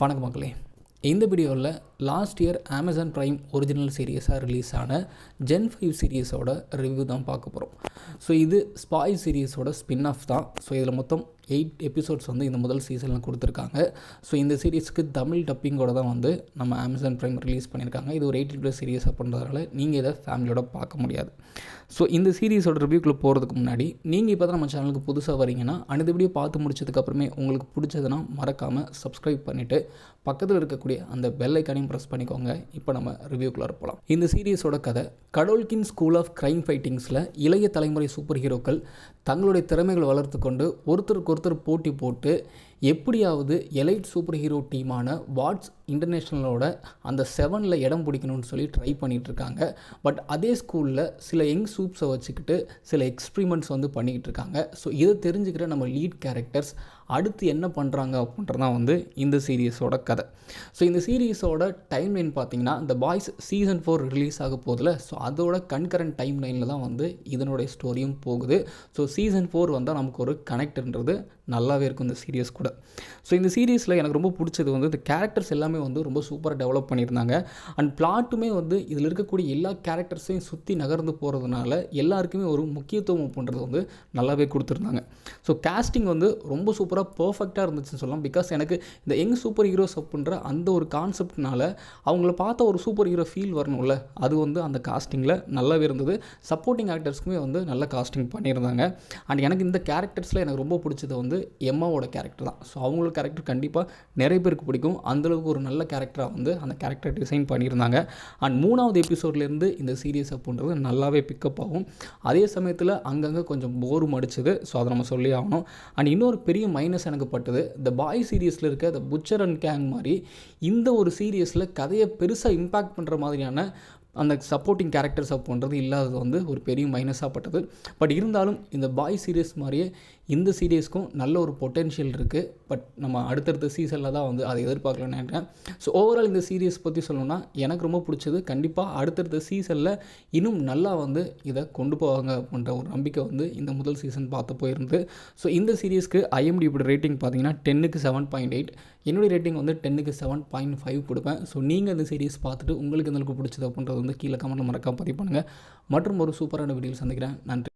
வணக்கம் மக்களே. இந்த வீடியோவில் last year Amazon Prime original சீரியஸாக ரிலீஸ் ஆன Gen 5 சீரியஸோட ரிவ்யூ தான் பார்க்க போகிறோம். ஸோ இது ஸ்பாய் சீரியஸோட ஸ்பின் ஆஃப் தான். ஸோ இதில் மொத்தம் 8 எபிசோட்ஸ் வந்து இந்த முதல் சீசனில் கொடுத்துருக்காங்க. ஸோ இந்த சீரீஸ்க்கு தமிழ் டப்பிங்கோட தான் வந்து நம்ம Amazon Prime ரிலீஸ் பண்ணியிருக்காங்க. இது ஒரு 18+ சீரியஸ் அப்படின்றதுனால நீங்கள் இதை ஃபேமிலியோட பார்க்க முடியாது. ஸோ இந்த சீரீஸோட ரிவ்யூக்குள்ளே போகிறதுக்கு முன்னாடி நீங்கள் இப்போ தான் நம்ம சேனலுக்கு புதுசாக வரீங்கன்னா அந்த வீடியோ பார்த்து முடிச்சதுக்கப்புறமே உங்களுக்கு பிடிச்சதுன்னா மறக்காமல் சப்ஸ்கிரைப் பண்ணிவிட்டு பக்கத்தில் இருக்கக்கூடிய அந்த பெல் ஐக்கானையும் ப்ரெஸ் பண்ணிக்கோங்க. இப்போ நம்ம ரிவ்யூக்குள்ளே போகலாம். இந்த சீரீஸோட கதை கடோல்கின் ஸ்கூல் ஆஃப் கிரைம் ஃபைட்டிங்ஸில் இளைய தலைமுறை சூப்பர் ஹீரோக்கள் தங்களுடைய திறமைகளை வளர்த்து கொண்டு ஒருத்தர் போட்டி போட்டு எப்படியாவது எலைட் சூப்பர் ஹீரோ டீமான வாட்ஸ் இன்டர்நேஷ்னலோட அந்த 7ல் இடம் பிடிக்கணும்னு சொல்லி ட்ரை பண்ணிகிட்ருக்காங்க. பட் அதே ஸ்கூலில் சில யங் சூப்ஸை வச்சுக்கிட்டு சில எக்ஸ்பிரிமெண்ட்ஸ் வந்து பண்ணிக்கிட்டு இருக்காங்க. ஸோ இதை தெரிஞ்சுக்கிற நம்ம லீட் கேரக்டர்ஸ் அடுத்து என்ன பண்ணுறாங்க அப்படின்றதான் வந்து இந்த சீரீஸோட கதை. ஸோ இந்த சீரீஸோட டைம் லைன் பார்த்திங்கன்னா இந்த பாய்ஸ் சீசன் 4 ரிலீஸ் ஆக போதில். ஸோ அதோட கன்கரண்ட் டைம் லைனில் தான் வந்து இதனுடைய ஸ்டோரியும் போகுது. ஸோ சீசன் 4 வந்தால் நமக்கு ஒரு கனெக்ட்ன்றது நல்லாவே இருக்கும் இந்த சீரியஸ் கூட. ஸோ இந்த சீரீஸில் எனக்கு ரொம்ப பிடிச்சது வந்து இந்த கேரக்டர்ஸ் எல்லாமே வந்து ரொம்ப சூப்பராக டெவலப் பண்ணியிருந்தாங்க. அண்ட் பிளாட்டுமே வந்து இதில் இருக்கக்கூடிய எல்லா கேரக்டர்ஸையும் சுற்றி நகர்ந்து போகிறதுனால எல்லாருக்குமே ஒரு முக்கியத்துவம் அப்படின்றது வந்து நல்லாவே கொடுத்துருந்தாங்க. ஸோ கேஸ்டிங் வந்து ரொம்ப சூப்பராக பர்ஃபெக்டாக இருந்துச்சுன்னு சொல்லலாம். பிகாஸ் எனக்கு இந்த யங் சூப்பர் ஹீரோஸ் அப்படின்ற அந்த ஒரு கான்செப்ட்னால அவங்கள பார்த்தா ஒரு சூப்பர் ஹீரோ ஃபீல் வரணும்ல, அது வந்து அந்த காஸ்டிங்கில் நல்லாவே இருந்தது. சப்போர்ட்டிங் ஆக்டர்ஸ்க்குமே வந்து நல்ல காஸ்டிங் பண்ணியிருந்தாங்க. அண்ட் எனக்கு இந்த கேரக்டர்ஸில் எனக்கு ரொம்ப பிடிச்சது வந்து எம்மாவோட கேரக்டர் தான். ஸோ அவங்களோட கேரக்டர் கண்டிப்பாக நிறைய பேருக்கு பிடிக்கும். அந்தளவுக்கு ஒரு நல்ல கேரக்டராக வந்து அந்த கேரக்டர் டிசைன் பண்ணியிருந்தாங்க. அண்ட் 3வது எபிசோட்லேருந்து இந்த சீரியஸ் அப்படின்றது நல்லாவே பிக்கப் ஆகும். அதே சமயத்தில் அங்கங்கே கொஞ்சம் போரும் அடிச்சுது. ஸோ அதை நம்ம சொல்லி ஆகணும். அண்ட் இன்னொரு பெரிய மைனஸ் எனக்கு பட்டது, இந்த பாய் சீரியஸில் இருக்க இந்த புச்சர் அண்ட் கேங் மாதிரி இந்த ஒரு சீரியஸில் கதையை பெருசாக இம்பேக்ட் பண்ணுற மாதிரியான அந்த சப்போர்ட்டிங் கேரக்டர்ஸ் அப்படின்றது இல்லாதது வந்து ஒரு பெரிய மைனஸாக பட்டது. பட் இருந்தாலும் இந்த பாய் சீரியஸ் மாதிரியே இந்த சீரியஸ்க்கும் நல்ல ஒரு பொட்டென்ஷியல் இருக்குது. பட் நம்ம அடுத்தடுத்த சீசனில் தான் வந்து அதை எதிர்பார்க்கலான்னு நினைக்கிறேன். ஸோ ஓவரால் இந்த சீரியஸ் பற்றி சொல்லணும்னா எனக்கு ரொம்ப பிடிச்சது. கண்டிப்பாக அடுத்தடுத்த சீசனில் இன்னும் நல்லா வந்து இதை கொண்டு போவாங்க அப்படின்ற ஒரு நம்பிக்கை வந்து இந்த முதல் சீசன் பார்த்து போயிருந்து. ஸோ இந்த சீரியஸ்க்கு IMDb ரேட்டிங் பார்த்தீங்கன்னா 10க்கு 7.8, என்னுடைய ரேட்டிங் வந்து 10க்கு 7.5 கொடுப்பேன். ஸோ நீங்கள் இந்த சீரியஸ் பார்த்துட்டு உங்களுக்கு எந்தளவுக்கு பிடிச்சது அப்படின்றது வந்து கீழே கமெண்ட்டில் மறக்காம பதிவு பண்ணுங்கள். மற்றும் ஒரு சூப்பரான வீடியோவில் சந்திக்கிறேன். நன்றி.